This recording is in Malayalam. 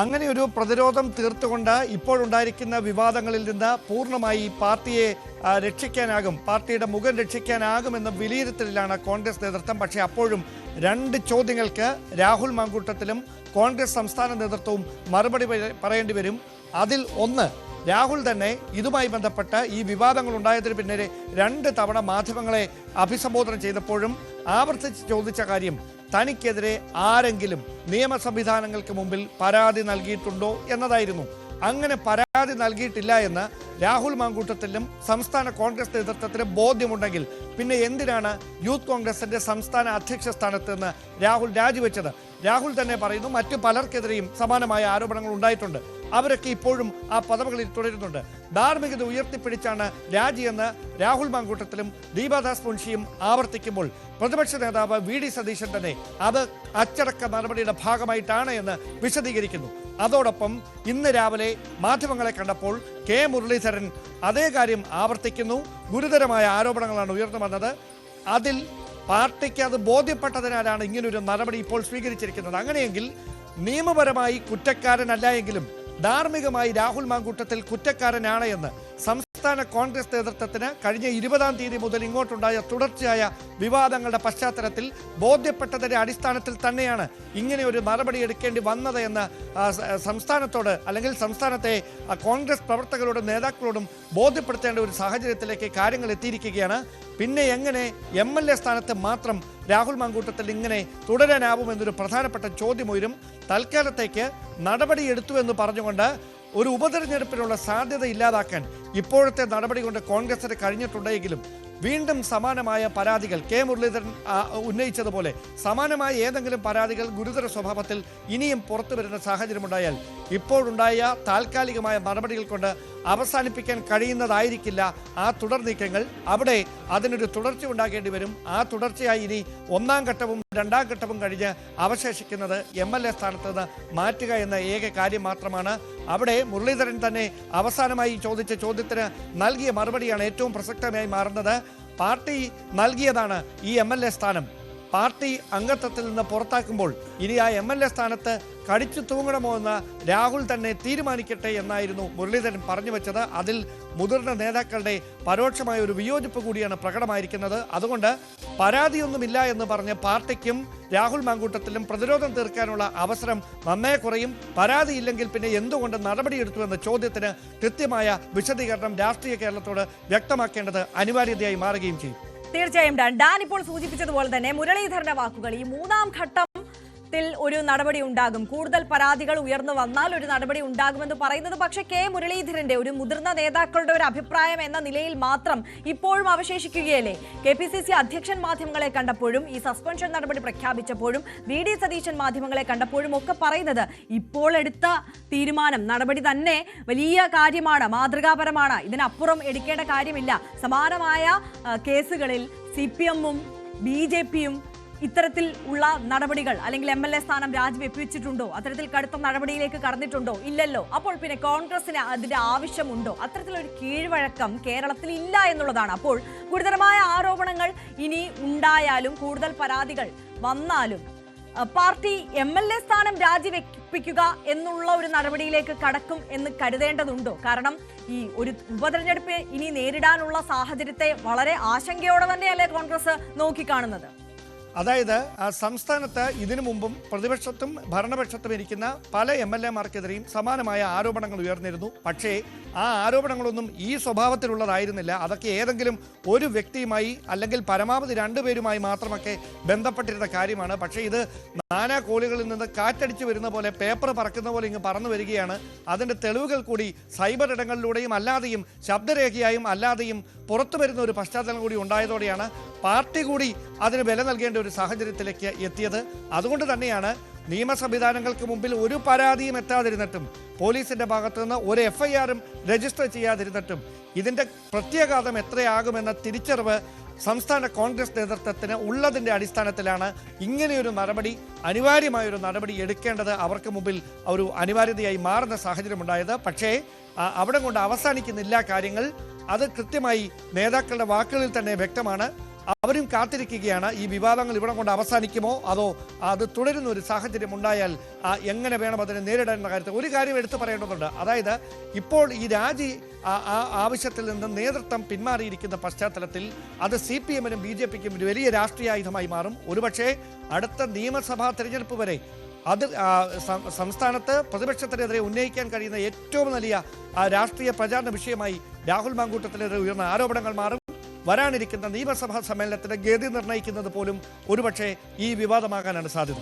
അങ്ങനെ ഒരു പ്രതിരോധം തീർത്തുകൊണ്ട് ഇപ്പോഴുണ്ടായിരിക്കുന്ന വിവാദങ്ങളിൽ നിന്ന് പൂർണ്ണമായി പാർട്ടിയെ രക്ഷിക്കാനാകും, പാർട്ടിയുടെ മുഖം രക്ഷിക്കാനാകുമെന്ന വിലയിരുത്തലിലാണ് കോൺഗ്രസ് നേതൃത്വം. പക്ഷേ അപ്പോഴും രണ്ട് ചോദ്യങ്ങൾക്ക് രാഹുൽ മാങ്കൂട്ടത്തിലും കോൺഗ്രസ് സംസ്ഥാന നേതൃത്വവും മറുപടി പറയേണ്ടി വരും. അതിൽ ഒന്ന്, രാഹുൽ തന്നെ ഇതുമായി ബന്ധപ്പെട്ട് ഈ വിവാദങ്ങൾ ഉണ്ടായതിന് പിന്നിലെ 2 തവണ മാധ്യമങ്ങളെ അഭിസംബോധന ചെയ്തപ്പോഴും ആവർത്തിച്ച് ചോദിച്ച കാര്യം, തനിക്കെതിരെ ആരെങ്കിലും നിയമ സംവിധാനങ്ങൾക്ക് മുമ്പിൽ പരാതി നൽകിയിട്ടുണ്ടോ എന്നതായിരുന്നു. അങ്ങനെ പരാതി നൽകിയിട്ടില്ല എന്ന് രാഹുൽ മാങ്കൂട്ടത്തിലും സംസ്ഥാന കോൺഗ്രസ് നേതൃത്വത്തിന് ബോധ്യമുണ്ടെങ്കിൽ പിന്നെ എന്തിനാണ് യൂത്ത് കോൺഗ്രസിന്റെ സംസ്ഥാന അധ്യക്ഷ സ്ഥാനത്ത് നിന്ന് രാഹുൽ രാജിവെച്ചത്? രാഹുൽ തന്നെ പറയുന്നു മറ്റു പലർക്കെതിരെയും സമാനമായ ആരോപണങ്ങൾ ഉണ്ടായിട്ടുണ്ട്, അവരൊക്കെ ഇപ്പോഴും ആ പദവികളിൽ തുടരുന്നുണ്ട്. ധാർമ്മികത ഉയർത്തിപ്പിടിച്ചാണ് രാജിയെന്ന് രാഹുൽ മാങ്കൂട്ടത്തിലും ദീപാദാസ് മുൻഷിയും ആവർത്തിക്കുമ്പോൾ പ്രതിപക്ഷ നേതാവ് VD സതീശൻ തന്നെ അത് അച്ചടക്ക നടപടിയുടെ ഭാഗമായിട്ടാണ് എന്ന് വിശദീകരിക്കുന്നു. അതോടൊപ്പം ഇന്ന് രാവിലെ മാധ്യമങ്ങളെ കണ്ടപ്പോൾ കെ മുരളീധരൻ അതേ കാര്യം ആവർത്തിക്കുന്നു. ഗുരുതരമായ ആരോപണങ്ങളാണ് ഉയർന്നു വന്നത്. അതിൽ പാർട്ടിക്ക് അത് ബോധ്യപ്പെട്ടതിനാലാണ് ഇങ്ങനൊരു നടപടി ഇപ്പോൾ സ്വീകരിച്ചിരിക്കുന്നത്. അങ്ങനെയെങ്കിൽ നിയമപരമായി കുറ്റക്കാരനല്ല എങ്കിലും ധാർമ്മികമായി രാഹുൽ മാങ്കൂട്ടത്തിൽ കുറ്റക്കാരനാണ് എന്ന് സംസ്ഥാന കോൺഗ്രസ് നേതൃത്വത്തിന് കഴിഞ്ഞ 20-ാം തീയതി മുതൽ ഇങ്ങോട്ടുണ്ടായ തുടർച്ചയായ വിവാദങ്ങളുടെ പശ്ചാത്തലത്തിൽ ബോധ്യപ്പെട്ടതിന്റെ അടിസ്ഥാനത്തിൽ തന്നെയാണ് ഇങ്ങനെ ഒരു നടപടി എടുക്കേണ്ടി വന്നത് എന്ന് സംസ്ഥാനത്തോട് അല്ലെങ്കിൽ സംസ്ഥാനത്തെ കോൺഗ്രസ് പ്രവർത്തകരോടും നേതാക്കളോടും ബോധ്യപ്പെടുത്തേണ്ട ഒരു സാഹചര്യത്തിലേക്ക് കാര്യങ്ങൾ എത്തിയിരിക്കുകയാണ്. പിന്നെ എങ്ങനെ MLA സ്ഥാനത്ത് മാത്രം രാഹുൽ മാങ്കൂട്ടത്തിൽ ഇങ്ങനെ തുടരാനാവുമെന്നൊരു പ്രധാനപ്പെട്ട ചോദ്യം ഉയരും. തൽക്കാലത്തേക്ക് നടപടിയെടുത്തു എന്ന് പറഞ്ഞുകൊണ്ട് ഒരു ഉപതെരഞ്ഞെടുപ്പിനുള്ള സാധ്യത ഇല്ലാതാക്കാൻ ഇപ്പോഴത്തെ നടപടി കൊണ്ട് കോൺഗ്രസിന് കഴിഞ്ഞിട്ടുണ്ടെങ്കിലും വീണ്ടും സമാനമായ പരാതികൾ കെ മുരളീധരൻ ഉന്നയിച്ചതുപോലെ സമാനമായ ഏതെങ്കിലും പരാതികൾ ഗുരുതര സ്വഭാവത്തിൽ ഇനിയും പുറത്തു വരുന്ന സാഹചര്യമുണ്ടായാൽ ഇപ്പോഴുണ്ടായ താൽക്കാലികമായ നടപടികൾ കൊണ്ട് അവസാനിപ്പിക്കാൻ കഴിയുന്നതായിരിക്കില്ല ആ തുടർ നീക്കങ്ങൾ. അവിടെ അതിനൊരു തുടർച്ച ഉണ്ടാകേണ്ടി വരും. ആ തുടർച്ചയായി ഇനി 1-ാം ഘട്ടവും 2-ാം ഘട്ടവും കഴിഞ്ഞ് അവശേഷിക്കുന്നത് MLA സ്ഥാനത്ത് നിന്ന് മാറ്റുക എന്ന ഏക കാര്യം മാത്രമാണ്. അവിടെ മുരളീധരൻ തന്നെ അവസാനമായി ചോദിച്ച ചോദ്യത്തിന് നൽകിയ മറുപടിയാണ് ഏറ്റവും പ്രസക്തമായി മാറുന്നത്. പാർട്ടി നൽകിയതാണ് ഈ MLA സ്ഥാനം. പാർട്ടി അംഗത്വത്തിൽ നിന്ന് പുറത്താക്കുമ്പോൾ ഇനി ആ MLA സ്ഥാനത്ത് കടിച്ചു തൂങ്ങണമോ എന്ന് രാഹുൽ തന്നെ തീരുമാനിക്കട്ടെ എന്നായിരുന്നു മുരളീധരൻ പറഞ്ഞു വെച്ചത്. അതിൽ മുതിർന്ന നേതാക്കളുടെ പരോക്ഷമായ ഒരു വിയോജിപ്പ് കൂടിയാണ് പ്രകടമായിരിക്കുന്നത്. അതുകൊണ്ട് പരാതിയൊന്നുമില്ല എന്ന് പറഞ്ഞ് പാർട്ടിക്കും രാഹുൽ മാങ്കൂട്ടത്തിലും പ്രതിരോധം തീർക്കാനുള്ള അവസരം നന്നേ കുറയും. പരാതിയില്ലെങ്കിൽ പിന്നെ എന്തുകൊണ്ട് നടപടിയെടുത്തു എന്ന ചോദ്യത്തിന് കൃത്യമായ വിശദീകരണം രാഷ്ട്രീയ കേരളത്തോട് വ്യക്തമാക്കേണ്ടത് അനിവാര്യതയായി മാറുകയും ചെയ്യും. തീർച്ചയായും ഡാൻ ഇപ്പോൾ സൂചിപ്പിച്ചതുപോലെ തന്നെ മുരളീധരന്റെ വാക്കുകൾ ഈ 3-ാം ഘട്ടത്തിൽ ഒരു നടപടി ഉണ്ടാകും, കൂടുതൽ പരാതികൾ ഉയർന്നു വന്നാൽ ഒരു നടപടി ഉണ്ടാകുമെന്ന് പറയുന്നത് പക്ഷേ കെ മുരളീധരന്റെ ഒരു മുതിർന്ന നേതാക്കളുടെ ഒരു അഭിപ്രായം എന്ന നിലയിൽ മാത്രം ഇപ്പോഴും അവശേഷിക്കുകയല്ലേ? KPCC അധ്യക്ഷൻ മാധ്യമങ്ങളെ കണ്ടപ്പോഴും ഈ സസ്പെൻഷൻ നടപടി പ്രഖ്യാപിച്ചപ്പോഴും VD സതീശൻ മാധ്യമങ്ങളെ കണ്ടപ്പോഴും ഒക്കെ പറയുന്നത് ഇപ്പോൾ എടുത്ത തീരുമാനം നടപടി തന്നെ വലിയ കാര്യമാണ്, മാതൃകാപരമാണ്, ഇതിനപ്പുറം എടുക്കേണ്ട കാര്യമില്ല. സമാനമായ കേസുകളിൽ CPM-ഉം BJP-യും ഇത്തരത്തിൽ ഉള്ള നടപടികൾ അല്ലെങ്കിൽ MLA സ്ഥാനം രാജിവെപ്പിച്ചിട്ടുണ്ടോ? അത്തരത്തിൽ കടുത്ത നടപടിയിലേക്ക് കടന്നിട്ടുണ്ടോ? ഇല്ലല്ലോ. അപ്പോൾ പിന്നെ കോൺഗ്രസിന് അതിന്റെ ആവശ്യമുണ്ടോ? അത്തരത്തിലൊരു കീഴ്വഴക്കം കേരളത്തിൽ ഇല്ല എന്നുള്ളതാണ്. അപ്പോൾ ഗുരുതരമായ ആരോപണങ്ങൾ ഇനി ഉണ്ടായാലും കൂടുതൽ പരാതികൾ വന്നാലും പാർട്ടി MLA സ്ഥാനം രാജിവെപ്പിക്കുക എന്നുള്ള ഒരു നടപടിയിലേക്ക് കടക്കും എന്ന് കരുതേണ്ടതുണ്ടോ? കാരണം ഈ ഒരു ഉപതെരഞ്ഞെടുപ്പ് ഇനി നേരിടാനുള്ള സാഹചര്യത്തെ വളരെ ആശങ്കയോടെ തന്നെയല്ലേ കോൺഗ്രസ് നോക്കിക്കാണുന്നത്? അതായത് സംസ്ഥാനത്ത് ഇതിനു മുമ്പും പ്രതിപക്ഷത്തും ഭരണപക്ഷത്തും ഇരിക്കുന്ന പല MLA-മാർക്കെതിരെയും സമാനമായ ആരോപണങ്ങൾ ഉയർന്നിരുന്നു. പക്ഷേ ആ ആരോപണങ്ങളൊന്നും ഈ സ്വഭാവത്തിലുള്ളതായിരുന്നില്ല. അതൊക്കെ ഏതെങ്കിലും ഒരു വ്യക്തിയുമായി അല്ലെങ്കിൽ പരമാവധി 2 പേരുമായി മാത്രമൊക്കെ ബന്ധപ്പെട്ടിരുന്ന കാര്യമാണ്. പക്ഷേ ഇത് നാനാ കോലുകളിൽ നിന്ന് കാറ്റടിച്ചു വരുന്ന പോലെ, പേപ്പർ പറക്കുന്ന പോലെ ഇങ്ങ് പറന്നു വരികയാണ്. അതിൻ്റെ തെളിവുകൾ കൂടി സൈബർ ഇടങ്ങളിലൂടെയും അല്ലാതെയും ശബ്ദരേഖയായും അല്ലാതെയും പുറത്തു വരുന്ന ഒരു പശ്ചാത്തലം കൂടി ഉണ്ടായതോടെയാണ് പാർട്ടി കൂടി അതിന് വില നൽകേണ്ട ഒരു സാഹചര്യത്തിലേക്ക് എത്തിയത്. അതുകൊണ്ട് തന്നെയാണ് നിയമ സംവിധാനങ്ങൾക്ക് മുമ്പിൽ ഒരു പരാതിയും എത്താതിരുന്നിട്ടും പോലീസിന്റെ ഭാഗത്തു നിന്ന് ഒരു FIR-ഉം രജിസ്റ്റർ ചെയ്യാതിരുന്നിട്ടും ഇതിന്റെ പ്രത്യാഘാതം എത്രയാകുമെന്ന തിരിച്ചറിവ് സംസ്ഥാന കോൺഗ്രസ് നേതൃത്വത്തിന് ഉള്ളതിൻ്റെ അടിസ്ഥാനത്തിലാണ് ഇങ്ങനെയൊരു നടപടി, അനിവാര്യമായൊരു നടപടി എടുക്കേണ്ടത് അവർക്ക് മുമ്പിൽ ഒരു അനിവാര്യതയായി മാറുന്ന സാഹചര്യമുണ്ടായത്. പക്ഷേ അവിടെ കൊണ്ട് അവസാനിക്കുന്നില്ല കാര്യങ്ങൾ. അത് കൃത്യമായി നേതാക്കളുടെ വാക്കുകളിൽ തന്നെ വ്യക്തമാണ്. അവരും കാത്തിരിക്കുകയാണ് ഈ വിവാദങ്ങൾ ഇവിടെ കൊണ്ട് അവസാനിക്കുമോ അതോ അത് തുടരുന്ന ഒരു സാഹചര്യം ഉണ്ടായാൽ എങ്ങനെ വേണം അതിനെ നേരിടേണ്ട കാര്യത്തിൽ ഒരു കാര്യം എടുത്തു പറയേണ്ടതുണ്ട്. അതായത് ഇപ്പോൾ ഈ രാജി ആവശ്യത്തിൽ നിന്ന് നേതൃത്വം പിന്മാറിയിരിക്കുന്ന പശ്ചാത്തലത്തിൽ അത് CPM-നും BJP-ക്കും ഒരു വലിയ രാഷ്ട്രീയ ആയുധമായി മാറും. ഒരുപക്ഷെ അടുത്ത നിയമസഭാ തെരഞ്ഞെടുപ്പ് വരെ അത് സംസ്ഥാനത്ത് പ്രതിപക്ഷത്തിനെതിരെ ഉന്നയിക്കാൻ കഴിയുന്ന ഏറ്റവും വലിയ രാഷ്ട്രീയ പ്രചാരണ വിഷയമായി രാഹുൽ മാങ്കൂട്ടത്തിനെതിരെ ഉയർന്ന ആരോപണങ്ങൾ മാറും. വരാനിരിക്കുന്ന നിയമസഭാ സമ്മേളനത്തിന്റെ ഗതി നിർണ്ണയിക്കുന്നത് പോലും ഒരുപക്ഷെ ഈ വിവാദമാകാനാണ് സാധ്യത.